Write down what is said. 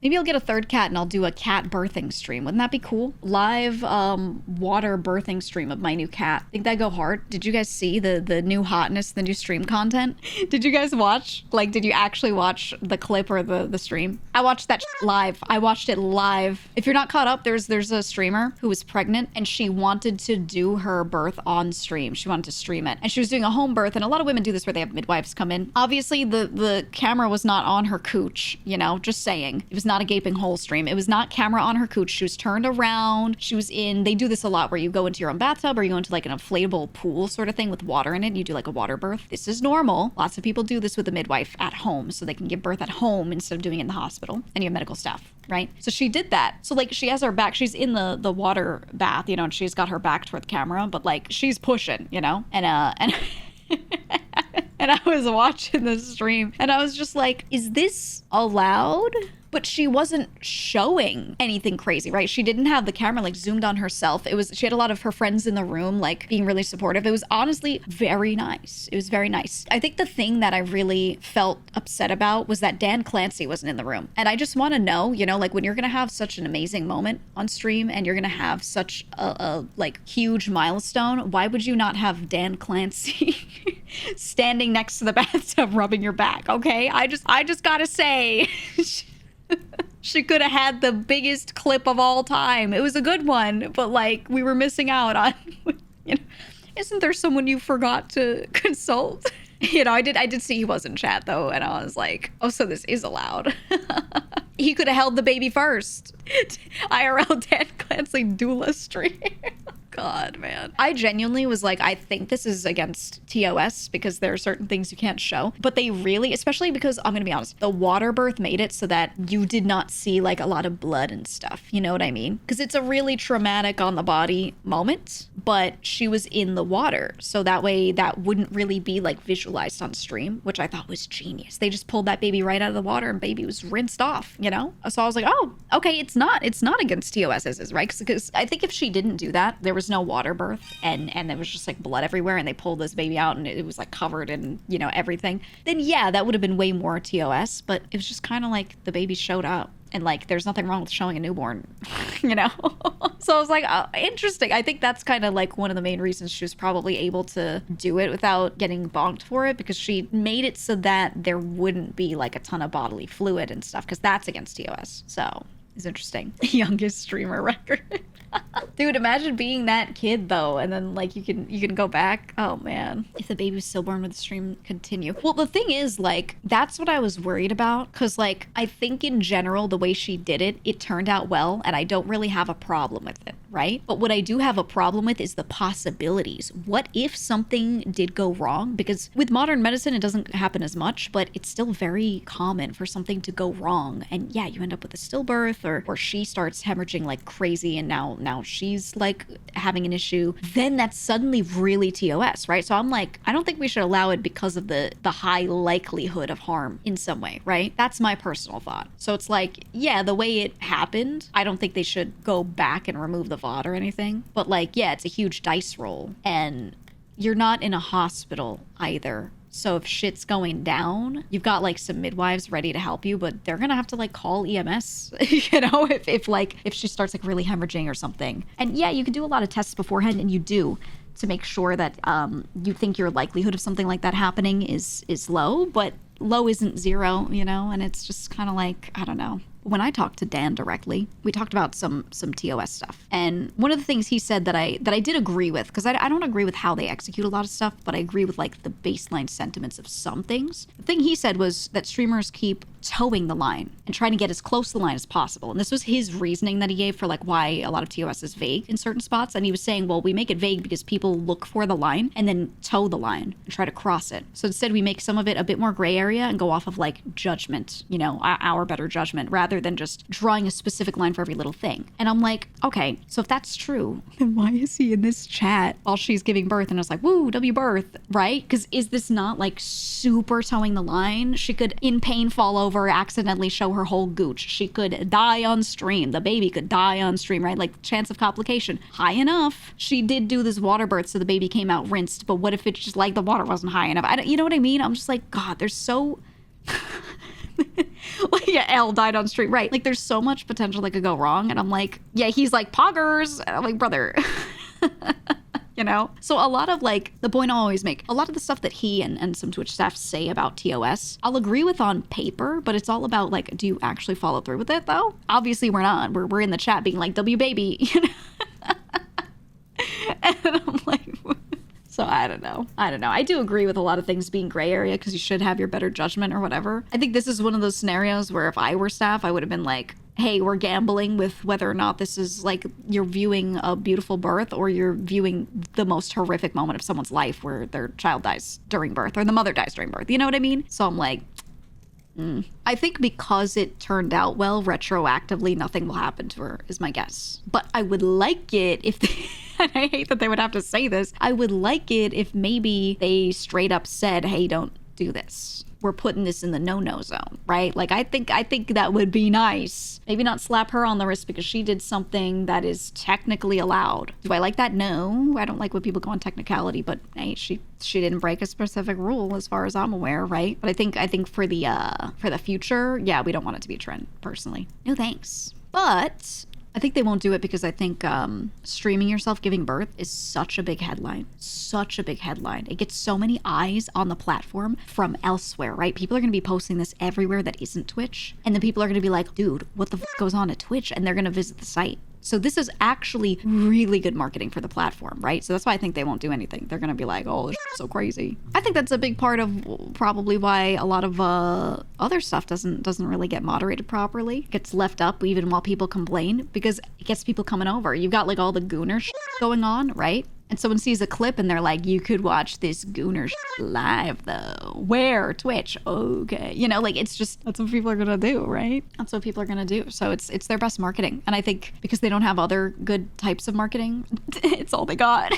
Maybe I'll get a third cat and I'll do a cat birthing stream. Wouldn't that be cool? Live water birthing stream of my new cat. Think that'd go hard? Did you guys see the new hotness, the new stream content? Did you guys watch? Like, did you actually watch the clip or the stream? I watched that live. I watched it live. If you're not caught up, there's a streamer who was pregnant and she wanted to do her birth on stream. She wanted to stream it. And she was doing a home birth, and a lot of women do this where they have midwives come in. Obviously, the camera was not on her cooch, you know, just saying. It was not a gaping hole stream. It was not camera on her cooch. She was turned around. She was in, they do this a lot where you go into your own bathtub or you go into like an inflatable pool sort of thing with water in it. And you do like a water birth. This is normal. Lots of people do this with a midwife at home so they can give birth at home instead of doing it in the hospital, and you have medical staff, right? So she did that. So like she has her back, she's in the water bath, you know, and she's got her back toward the camera, but like she's pushing, you know, and and I was watching the stream and I was just like, is this allowed? But she wasn't showing anything crazy, right? She didn't have the camera like zoomed on herself. She had a lot of her friends in the room, like being really supportive. It was honestly very nice. It was very nice. I think the thing that I really felt upset about was that Dan Clancy wasn't in the room. And I just want to know, you know, like when you're going to have such an amazing moment on stream and you're going to have such a like huge milestone, why would you not have Dan Clancy standing next to the bathtub rubbing your back? Okay. I just gotta say, she could have had the biggest clip of all time. It was a good one, but like we were missing out on, you know, isn't there someone you forgot to consult? You know, I did see he was in chat though, and I was like, oh, so this is allowed. He could have held the baby first. IRL Dan Clancy doula stream. God, man. I genuinely was like, I think this is against TOS because there are certain things you can't show. But they really, especially because I'm going to be honest, the water birth made it so that you did not see like a lot of blood and stuff. You know what I mean? Because it's a really traumatic on the body moment, but she was in the water. So that way that wouldn't really be like visualized on stream, which I thought was genius. They just pulled that baby right out of the water and baby was rinsed off, you know? So I was like, oh, okay, it's not against TOS's, right? Because I think if she didn't do that, there was no water birth and there was just like blood everywhere and they pulled this baby out and it was like covered in, you know, everything, then yeah, that would have been way more TOS. But it was just kind of like the baby showed up and like there's nothing wrong with showing a newborn, you know? So I was like, oh, interesting. I think that's kind of like one of the main reasons she was probably able to do it without getting bonked for it, because she made it so that there wouldn't be like a ton of bodily fluid and stuff, because that's against TOS. So it's interesting. Youngest streamer record. Dude, imagine being that kid though, and then like you can go back. Oh man, if the baby was stillborn, would the stream continue? Well, the thing is, like, that's what I was worried about, because like I think in general the way she did it, it turned out well, and I don't really have a problem with it, right? But what I do have a problem with is the possibilities. What if something did go wrong? Because with modern medicine it doesn't happen as much, but it's still very common for something to go wrong, and yeah, you end up with a stillbirth, or she starts hemorrhaging like crazy and now she's like having an issue, then that's suddenly really TOS, right? So I'm like, I don't think we should allow it because of the high likelihood of harm in some way, right? That's my personal thought. So it's like, yeah, the way it happened, I don't think they should go back and remove the VOD or anything. But like, yeah, it's a huge dice roll and you're not in a hospital either. So if shit's going down, you've got like some midwives ready to help you, but they're gonna have to like call EMS, you know, if she starts like really hemorrhaging or something. And yeah, you can do a lot of tests beforehand, and you do, to make sure that you think your likelihood of something like that happening is low, but low isn't zero, you know, and it's just kind of like, I don't know. When I talked to Dan directly, we talked about some TOS stuff. And one of the things he said that I did agree with, because I don't agree with how they execute a lot of stuff, but I agree with like the baseline sentiments of some things. The thing he said was that streamers keep towing the line and trying to get as close to the line as possible. And this was his reasoning that he gave for like why a lot of TOS is vague in certain spots. And he was saying, well, we make it vague because people look for the line and then tow the line and try to cross it. So instead we make some of it a bit more gray area and go off of like judgment, you know, our better judgment, rather than just drawing a specific line for every little thing. And I'm like, okay, so if that's true, then why is he in this chat while she's giving birth? And I was like, woo, W birth, right? Because is this not like super towing the line? She could in pain fall over, accidentally show her whole gooch. She could die on stream. The baby could die on stream, right? Like chance of complication high enough. She did do this water birth, so the baby came out rinsed, but what if it's just like the water wasn't high enough? You know what I mean? I'm just like, God, there's so Like, yeah, L died on stream. Right. Like, there's so much potential that could go wrong. And I'm like, yeah, he's like, poggers. And I'm like, brother. You know? So a lot of like, the point I always make, a lot of the stuff that he and some Twitch staff say about TOS, I'll agree with on paper, but it's all about like, do you actually follow through with it though? Obviously we're not. We're in the chat being like, W baby, you know? And I'm like, so I don't know. I do agree with a lot of things being gray area because you should have your better judgment or whatever. I think this is one of those scenarios where if I were staff, I would have been like, hey, we're gambling with whether or not this is like you're viewing a beautiful birth or you're viewing the most horrific moment of someone's life where their child dies during birth or the mother dies during birth. You know what I mean? So I'm like, I think because it turned out well, retroactively, nothing will happen to her, is my guess. But I would like it if and I hate that they would have to say this, I would like it if maybe they straight up said, hey, don't do this. We're putting this in the no-no zone, right? Like, I think that would be nice. Maybe not slap her on the wrist because she did something that is technically allowed. Do I like that? No. I don't like when people go on technicality, but hey, she didn't break a specific rule as far as I'm aware, right? But I think for the future, yeah, we don't want it to be a trend, personally. No thanks. But I think they won't do it because I think streaming yourself giving birth is such a big headline. Such a big headline. It gets so many eyes on the platform from elsewhere, right? People are going to be posting this everywhere that isn't Twitch. And then people are going to be like, dude, what the f goes on at Twitch? And they're going to visit the site. So this is actually really good marketing for the platform, right? So that's why I think they won't do anything. They're going to be like, oh, this is so crazy. I think that's a big part of probably why a lot of other stuff doesn't really get moderated properly. It gets left up even while people complain because it gets people coming over. You've got like all the gooner shit going on, right? And someone sees a clip and they're like, you could watch this gooner live though. Where? Twitch. Okay. You know, like it's just, that's what people are going to do, right? That's what people are going to do. So it's their best marketing. And I think because they don't have other good types of marketing, it's all they got.